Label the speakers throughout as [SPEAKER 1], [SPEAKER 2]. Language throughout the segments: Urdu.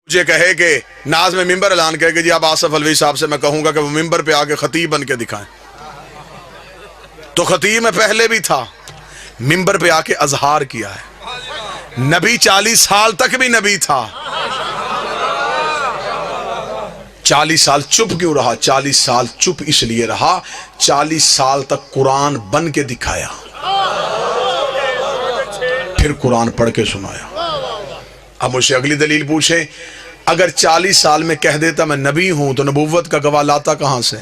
[SPEAKER 1] مجھے کہے کہ ناز میں ممبر اعلان کرے کہ جی آپ آصف الوی صاحب سے میں کہوں گا کہ وہ ممبر پہ آکے خطیب بن کے دکھائیں، تو خطیب میں پہلے بھی تھا، ممبر پہ آکے اظہار کیا ہے۔ نبی 40 سال تک بھی نبی تھا، 40 سال چپ کیوں رہا؟ 40 سال چپ اس لیے رہا 40 سال تک قرآن بن کے دکھایا، پھر قرآن پڑھ کے سنایا۔ اب مجھ سے اگلی دلیل پوچھیں، اگر 40 سال میں کہہ دیتا میں نبی ہوں تو نبوت کا گواہ لاتا کہاں سے؟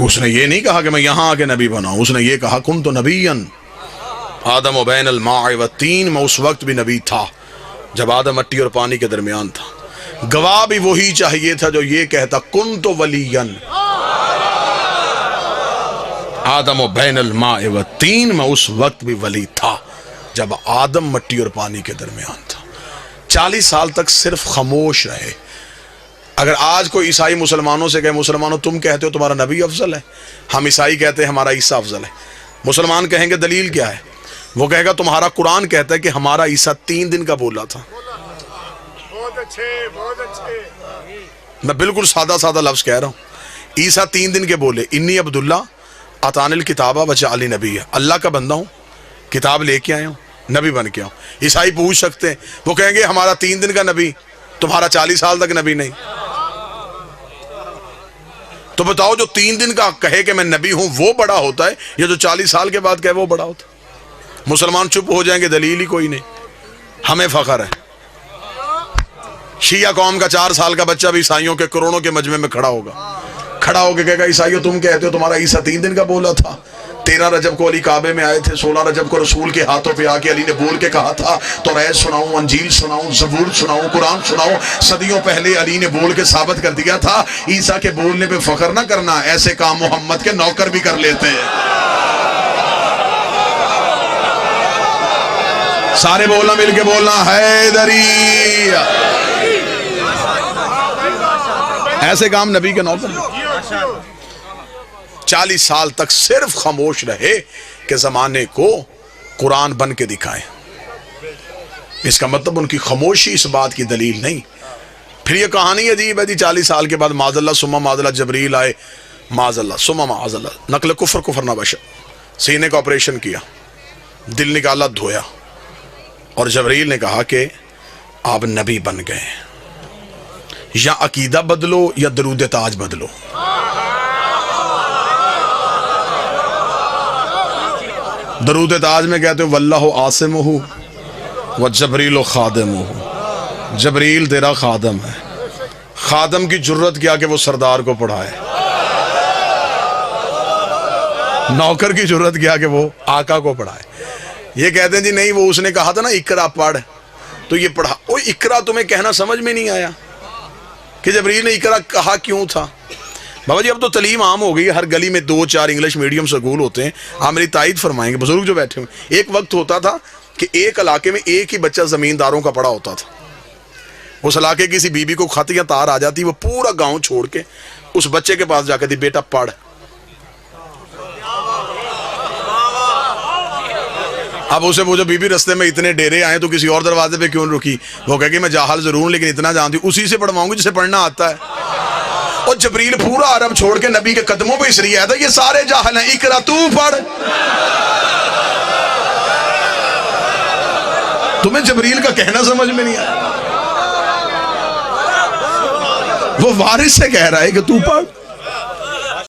[SPEAKER 1] اس نے یہ نہیں کہا کہ میں یہاں آکے نبی بناؤں، اس نے یہ کہا کنت نبیًا آدم و بین الماء والطین، میں اس وقت بھی نبی تھا جب آدم مٹی اور پانی کے درمیان تھا۔ گواہ بھی وہی چاہیے تھا جو یہ کہتا کنت ولیًا آدم و بین الماء والطین، میں اس وقت بھی ولی تھا جب آدم مٹی اور پانی کے درمیان تھا۔ 40 سال تک صرف خاموش رہے۔ اگر آج کوئی عیسائی مسلمانوں سے کہے مسلمانوں تم کہتے ہو تمہارا نبی افضل ہے، ہم عیسائی کہتے ہیں ہمارا عیسیٰ افضل ہے، مسلمان کہیں گے دلیل کیا ہے؟ وہ کہے گا تمہارا قرآن کہتا ہے کہ ہمارا عیسیٰ 3 دن کا بولا تھا۔ میں بالکل سادہ سادہ لفظ کہہ رہا ہوں، عیسیٰ 3 دن کے بولے انی عبداللہ اتانی الکتابہ وجعلنی نبیّا، اللہ کا بندہ ہوں، کتاب لے کے آیا ہوں، نبی بن کے آؤں۔ عیسائی پوچھ سکتے ہیں، وہ کہیں گے ہمارا 3 دن کا نبی، تمہارا 40 سال تک نبی نہیں۔ تو بتاؤ جو 3 دن کا کہے کہ میں نبی ہوں وہ بڑا ہوتا ہے یا جو 40 سال کے بعد کہے وہ بڑا ہوتا ہے؟ مسلمان چپ ہو جائیں گے، دلیل ہی کوئی نہیں۔ ہمیں فخر ہے، شیعہ قوم کا 4 سال کا بچہ بھی عیسائیوں کے کروڑوں کے مجمع میں کھڑا ہوگا، کھڑا ہو کے کہے گا عیسائیوں تم کہتے ہو تمہارا عیسیٰ 3 دن کا بولا تھا، 13 رجب کو علی کعبے میں آئے تھے، 16 رجب کو رسول کے ہاتھوں پہ آ کے علی نے بول کے کہا تھا توریت سناؤں، انجیل سناؤں، زبور سناؤں، قرآن سناؤں، صدیوں پہلے علی نے بول کے ثابت کر دیا تھا۔ عیسیٰ کے بولنے پہ فخر نہ کرنا، ایسے کام محمد کے نوکر بھی کر لیتے ہیں۔ سارے بولنا، مل کے بولنا، حیدری۔ ایسے کام نبی کے نوکر بھی۔ 40 سال تک صرف خاموش رہے کہ زمانے کو قرآن بن کے دکھائے۔ اس کا مطلب ان کی خاموشی اس بات کی دلیل نہیں۔ پھر یہ کہانی عجیب ہے جی، 40 سال کے بعد معاذ اللہ ثم معاذ اللہ جبریل آئے، معاذ اللہ ثم معاذ اللہ، نقل کفر نہ بشا، سینے کا آپریشن کیا، دل نکالا، دھویا، اور جبریل نے کہا کہ آپ نبی بن گئے، یا عقیدہ بدلو یا درود تاج بدلو۔ درود تاج میں کہتے ہو واللہ عاصمہ وجبریل خادمہ، جبریل تیرا خادم ہے، خادم کی جرت کیا کہ وہ سردار کو پڑھائے، نوکر کی جرت کیا کہ وہ آقا کو پڑھائے۔ یہ کہتے ہیں جی نہیں وہ اس نے کہا تھا نا اقرا پڑھ تو یہ پڑھا، وہ اقرا تمہیں کہنا سمجھ میں نہیں آیا کہ جبریل نے اقرا کہا کیوں تھا؟ بابا جی اب تو تعلیم عام ہو گئی، ہر گلی میں 2-4 انگلش میڈیم سکول ہوتے ہیں، آپ میری تائید فرمائیں گے بزرگ جو بیٹھے ہوئے۔ ایک وقت ہوتا تھا کہ ایک علاقے میں ایک ہی بچہ زمینداروں کا پڑا ہوتا تھا، اس علاقے کسی بی بی کو خط یا تار آ جاتی، وہ پورا گاؤں چھوڑ کے اس بچے کے پاس جا کے دی بیٹا پڑھ۔ اب اسے وہ جو بی بی رستے میں اتنے ڈیرے آئے تو کسی اور دروازے پہ کیوں رکی؟ وہ کہے کہ میں جاہل ضرور ہوں لیکن اتنا جانتی ہوں، اسی سے پڑھواؤں گی جسے پڑھنا آتا ہے۔ اور جبریل پورا عرب چھوڑ کے نبی کے قدموں پہ اس لیے آیا تھا یہ سارے جاہل ہیں، اقرا تو پڑھ۔ تمہیں جبریل کا کہنا سمجھ میں نہیں آیا، وہ وارث سے کہہ رہا ہے کہ تو پڑھ۔